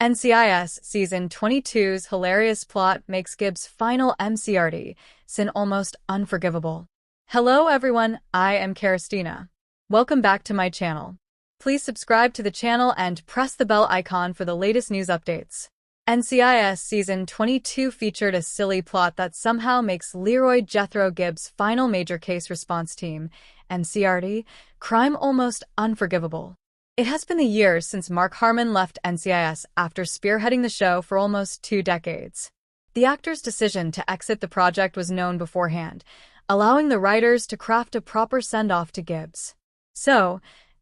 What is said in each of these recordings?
NCIS Season 22's hilarious plot makes Gibbs' final MCRT sin almost unforgivable. Hello everyone, I am Charistina. Welcome back to my channel. Please subscribe to the channel and press the bell icon for the latest news updates. NCIS Season 22 featured a silly plot that somehow makes Leroy Jethro Gibbs' final major case response team, MCRT, crime almost unforgivable. It has been the years since Harmon left NCIS after spearheading the show for almost 2 decades. The actor's decision to exit the project was known beforehand, allowing the writers to craft a proper send-off to Gibbs. So,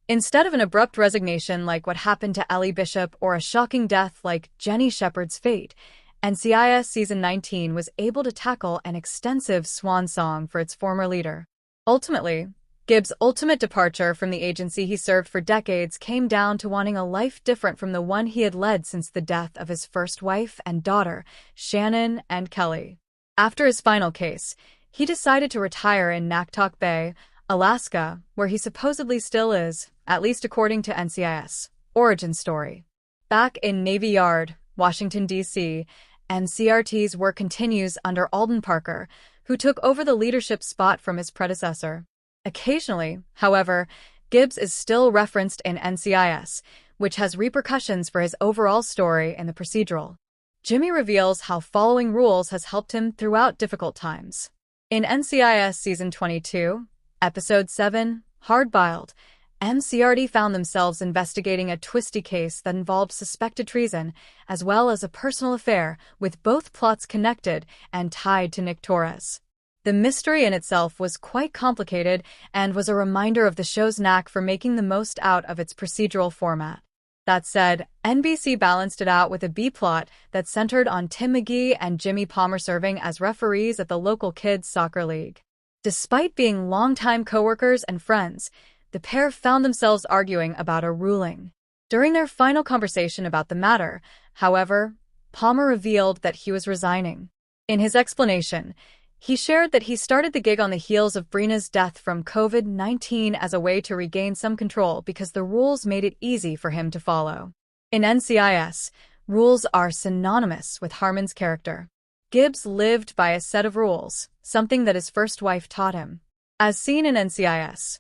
instead of an abrupt resignation like what happened to Ellie Bishop or a shocking death like Jenny Shepard's fate, NCIS Season 19 was able to tackle an extensive swan song for its former leader. Ultimately, Gibbs' ultimate departure from the agency he served for decades came down to wanting a life different from the one he had led since the death of his first wife and daughter, Shannon and Kelly. After his final case, he decided to retire in Naktok Bay, Alaska, where he supposedly still is, at least according to NCIS. Origin story. Back in Navy Yard, Washington, D.C., MCRT's work continues under Alden Parker, who took over the leadership spot from his predecessor. Occasionally, however, Gibbs is still referenced in NCIS, which has repercussions for his overall story in the procedural. Jimmy reveals how following rules has helped him throughout difficult times. In NCIS Season 22, Episode 7, Hard-Boiled, MCRT found themselves investigating a twisty case that involved suspected treason, as well as a personal affair, with both plots connected and tied to Nick Torres. The mystery in itself was quite complicated and was a reminder of the show's knack for making the most out of its procedural format. That said, NBC balanced it out with a B-plot that centered on Tim McGee and Jimmy Palmer serving as referees at the local kids' soccer league. Despite being longtime coworkers and friends, the pair found themselves arguing about a ruling. During their final conversation about the matter, however, Palmer revealed that he was resigning. In his explanation, he shared that he started the gig on the heels of Brina's death from COVID-19 as a way to regain some control because the rules made it easy for him to follow. In NCIS, rules are synonymous with Harmon's character. Gibbs lived by a set of rules, something that his first wife taught him. As seen in NCIS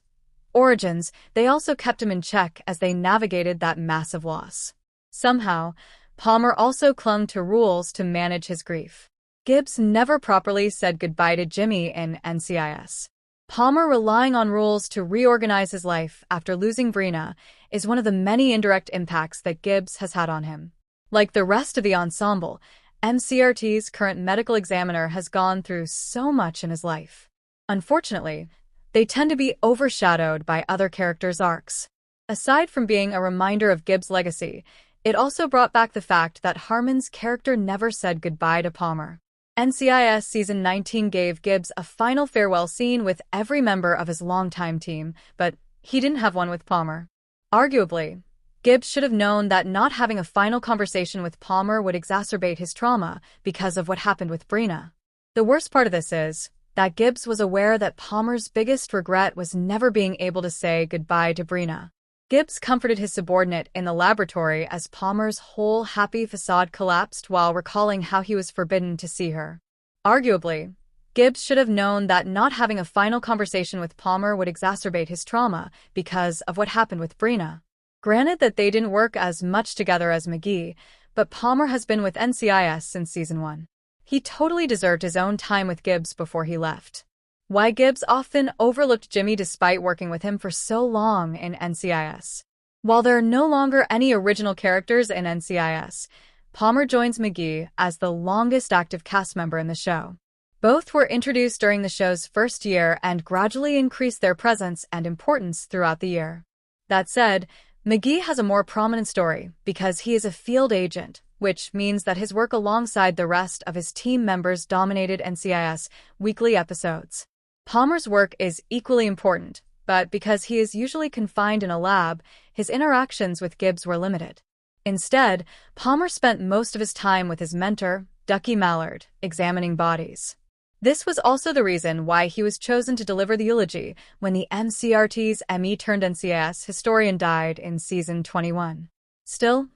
Origins, they also kept him in check as they navigated that massive loss. Somehow, Palmer also clung to rules to manage his grief. Gibbs never properly said goodbye to Jimmy in NCIS. Palmer relying on rules to reorganize his life after losing Brina is one of the many indirect impacts that Gibbs has had on him. Like the rest of the ensemble, MCRT's current medical examiner has gone through so much in his life. Unfortunately, they tend to be overshadowed by other characters' arcs. Aside from being a reminder of Gibbs' legacy, it also brought back the fact that Harmon's character never said goodbye to Palmer. NCIS Season 19 gave Gibbs a final farewell scene with every member of his longtime team, but he didn't have one with Palmer. Arguably, Gibbs should have known that not having a final conversation with Palmer would exacerbate his trauma because of what happened with Brina. The worst part of this is that Gibbs was aware that Palmer's biggest regret was never being able to say goodbye to Brina. Gibbs comforted his subordinate in the laboratory as Palmer's whole happy facade collapsed while recalling how he was forbidden to see her. Arguably, Gibbs should have known that not having a final conversation with Palmer would exacerbate his trauma because of what happened with Brina. Granted that they didn't work as much together as McGee, but Palmer has been with NCIS since Season 1. He totally deserved his own time with Gibbs before he left. Why Gibbs often overlooked Jimmy despite working with him for so long in NCIS. While there are no longer any original characters in NCIS, Palmer joins McGee as the longest active cast member in the show. Both were introduced during the show's first year and gradually increased their presence and importance throughout the year. That said, McGee has a more prominent story because he is a field agent, which means that his work alongside the rest of his team members dominated NCIS weekly episodes. Palmer's work is equally important, but because he is usually confined in a lab, his interactions with Gibbs were limited. Instead, Palmer spent most of his time with his mentor, Ducky Mallard, examining bodies. This was also the reason why he was chosen to deliver the eulogy when the MCRT's ME-turned-NCIS historian died in Season 21. Still,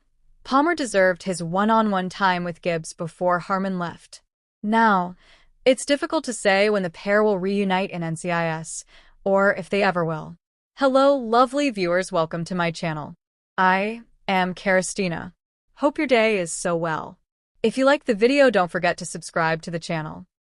Palmer deserved his one-on-one time with Gibbs before Harmon left. Now, it's difficult to say when the pair will reunite in NCIS, or if they ever will. Hello, lovely viewers, welcome to my channel. I am Charistina. Hope your day is so well. If you like the video, don't forget to subscribe to the channel.